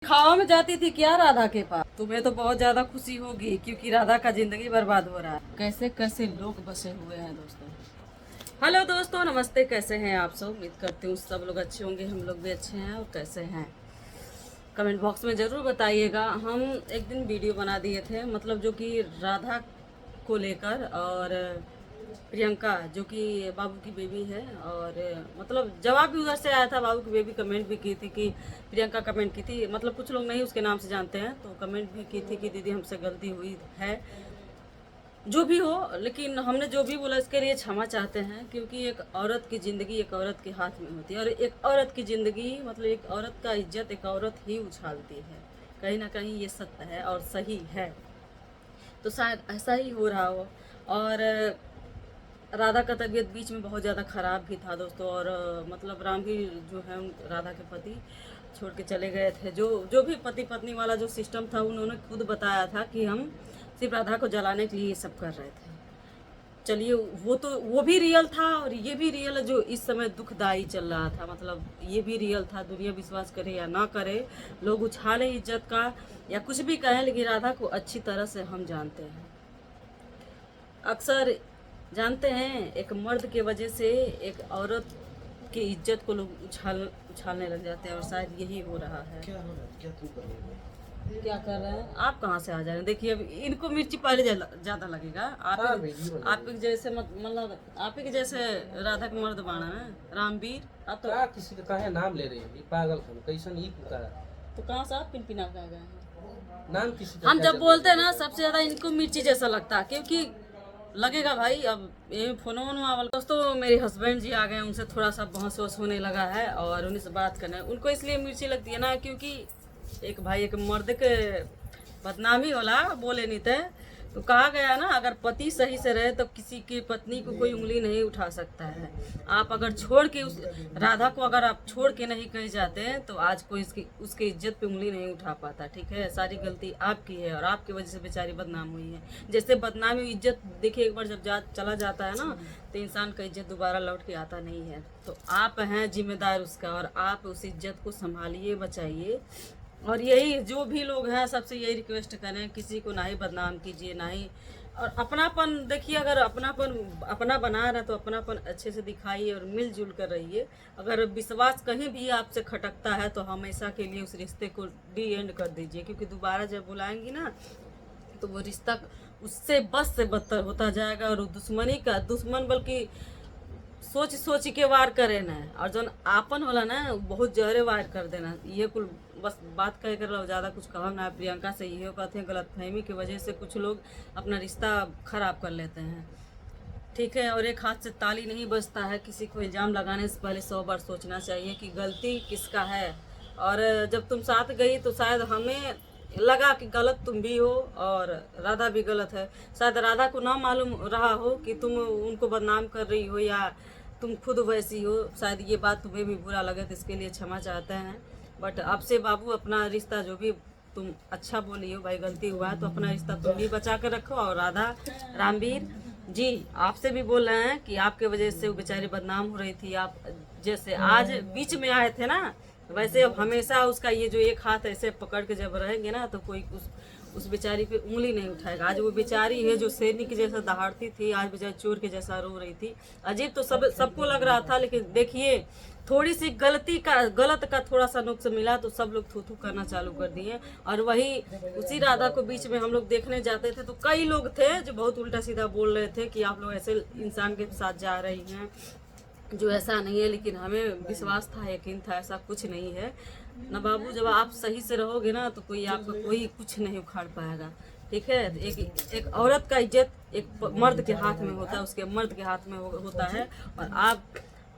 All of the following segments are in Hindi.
दिखावा में जाती थी क्या राधा के पास। तुम्हें तो बहुत ज्यादा खुशी होगी क्योंकि राधा का जिंदगी बर्बाद हो रहा है। कैसे कैसे लोग बसे हुए हैं दोस्तों। हेलो दोस्तों, नमस्ते। कैसे हैं आप सब? उम्मीद करती हूँ सब लोग अच्छे होंगे। हम लोग भी अच्छे हैं। और कैसे हैं कमेंट बॉक्स में ज़रूर बताइएगा। हम एक दिन वीडियो बना दिए थे, मतलब जो कि राधा को लेकर, और प्रियंका जो कि बाबू की बेबी है, और मतलब जवाब भी उधर से आया था। बाबू की बेबी कमेंट भी की थी कि प्रियंका कमेंट की थी, मतलब कुछ लोग नहीं उसके नाम से जानते हैं, तो कमेंट भी की थी कि दीदी हमसे गलती हुई है, जो भी हो। लेकिन हमने जो भी बोला इसके लिए क्षमा चाहते हैं, क्योंकि एक औरत की ज़िंदगी एक औरत के हाथ में होती है, और एक औरत की ज़िंदगी मतलब एक औरत का इज्जत एक औरत ही उछालती है। कहीं ना कहीं ये सत्य है और सही है। तो शायद ऐसा ही हो रहा हो। और राधा का तबीयत बीच में बहुत ज़्यादा ख़राब भी था दोस्तों। और मतलब रामवीर जो है राधा के पति छोड़ के चले गए थे। जो जो भी पति पत्नी वाला जो सिस्टम था, उन्होंने खुद बताया था कि हम सिर्फ राधा को जलाने के लिए ये सब कर रहे थे। चलिए, वो तो वो भी रियल था, और ये भी रियल है जो इस समय दुखदाई चल रहा था। मतलब ये भी रियल था। दुनिया विश्वास करे या ना करे, लोग उछाले इज्जत का या कुछ भी कहें, लेकिन राधा को अच्छी तरह से हम जानते हैं। अक्सर जानते हैं, एक मर्द के वजह से एक औरत की इज्जत को लोग उछालने लग जाते हैं, और शायद यही हो रहा है। क्या हो रहा है? क्या तुम कर रहे हो? क्या कर रहे हैं आप? कहाँ से आ जा रहे हैं? देखिए, अब इनको मिर्ची पहले ज़्यादा लगेगा। आप हाँ, वीडियो बना आप ही जैसे मतलब आप ही के जैसे राधा के मर्द बाना ना, रामवीर। आप तो का किसी का काहे नाम ले रही है? ये पागल खम कैसन ई पुकार तो कहाँ से आप पिनपिना के आ गए हैं? नाम किसी का हम क्या जब चल बोलते हैं रहा ना, है? सबसे ज़्यादा इनको मिर्ची जैसा लगता है, क्योंकि लगेगा भाई। अब ये फोन आवल दोस्तों, मेरे हस्बैंड जी आ गए, उनसे थोड़ा सा बहस वहस होने लगा है, और उन्हीं से बात करना है। उनको इसलिए मिर्ची लगती है ना, क्योंकि एक भाई एक मर्द के बदनामी होला बोले नहीं थे। तो कहा गया ना, अगर पति सही से रहे तो किसी की पत्नी को कोई उंगली नहीं उठा सकता है। आप अगर छोड़ के उस राधा को अगर आप छोड़ के नहीं कहीं जाते हैं, तो आज कोई उसकी इज्जत पे उंगली नहीं उठा पाता। ठीक है, सारी गलती आपकी है, और आपकी वजह से बेचारी बदनाम हुई है। जैसे बदनामी इज्जत देखिए, एक बार जब चला जाता है ना, तो इंसान का इज्जत दोबारा लौट के आता नहीं है। तो आप हैं जिम्मेदार उसका, और आप उस इज्जत को संभालिए, बचाइए। और यही जो भी लोग हैं, सबसे यही रिक्वेस्ट करें, किसी को ना ही बदनाम कीजिए, ना ही। और अपनापन देखिए, अगर अपनापन अपना बना रहे तो अपनापन अच्छे से दिखाइए और मिलजुल कर रहिए। अगर विश्वास कहीं भी आपसे खटकता है, तो हमेशा के लिए उस रिश्ते को डी एंड कर दीजिए, क्योंकि दोबारा जब बुलाएंगी ना, तो वो रिश्ता उससे बस से बदतर होता जाएगा। और दुश्मनी का दुश्मन बल्कि सोच सोच के वार करे ना, और जौन आपन होला ना, बहुत जहरे वार कर देना। ये कुल बस बात कह कर ज़्यादा कुछ कहम ना। प्रियंका से ये कहते हैं, गलतफहमी की वजह से कुछ लोग अपना रिश्ता खराब कर लेते हैं। ठीक है, और एक हाथ से ताली नहीं बजता है। किसी को इल्ज़ाम लगाने से पहले 100 बार सोचना चाहिए कि गलती किसका है। और जब तुम साथ गई तो शायद हमें लगा कि गलत तुम भी हो और राधा भी गलत है। शायद राधा को ना मालूम रहा हो कि तुम उनको बदनाम कर रही हो, या तुम खुद वैसी हो। शायद ये बात तुम्हें भी बुरा लगे, तो इसके लिए क्षमा चाहते हैं। बट अब से बाबू, अपना रिश्ता जो भी तुम अच्छा बोली हो भाई, गलती हुआ है तो अपना रिश्ता तुम भी बचा कर रखो। और राधा, रामवीर जी आपसे भी बोल रहे हैं कि आपके वजह से वो बेचारी बदनाम हो रही थी। आप जैसे आज बीच में आए थे ना, वैसे अब हमेशा उसका ये जो एक हाथ ऐसे पकड़ के जब रहेंगे ना, तो कोई उस बेचारी पे उंगली नहीं उठाएगा। आज वो बेचारी है जो शेरनी के जैसा दहाड़ती थी, आज बेचारी चोर के जैसा रो रही थी। अजीब तो सबको लग रहा था, लेकिन देखिए, थोड़ी सी गलत का थोड़ा सा नुक्स मिला तो सब लोग थू थू करना चालू कर दिए। और वही उसी राधा को बीच में हम लोग देखने जाते थे, तो कई लोग थे जो बहुत उल्टा सीधा बोल रहे थे कि आप लोग ऐसे इंसान के साथ जा रही हैं, जो ऐसा नहीं है। लेकिन हमें विश्वास था, यकीन था, ऐसा कुछ नहीं है ना बाबू। जब आप सही से रहोगे ना, तो कोई आपका कोई कुछ नहीं उखाड़ पाएगा। ठीक है, एक औरत का इज्जत एक मर्द के हाथ में होता है, उसके मर्द के हाथ में होता है। और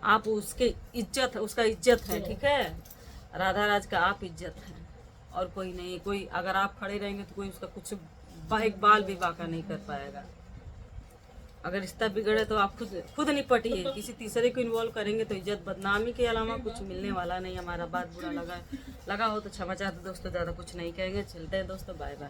आप उसके इज्जत, उसका इज्जत है। ठीक है, राधा राज का आप इज्जत है, और कोई नहीं। कोई अगर आप खड़े रहेंगे तो कोई उसका कुछ एक बाल भी बाका नहीं कर पाएगा। अगर रिश्ता बिगड़े तो आप खुद निपटिए। किसी तीसरे को इन्वॉल्व करेंगे तो इज्जत बदनामी के अलावा कुछ मिलने वाला नहीं। हमारा बात बुरा लगा हो तो क्षमा चाहते दोस्तों, ज़्यादा कुछ नहीं कहेंगे। चलते हैं दोस्तों, बाय बाय।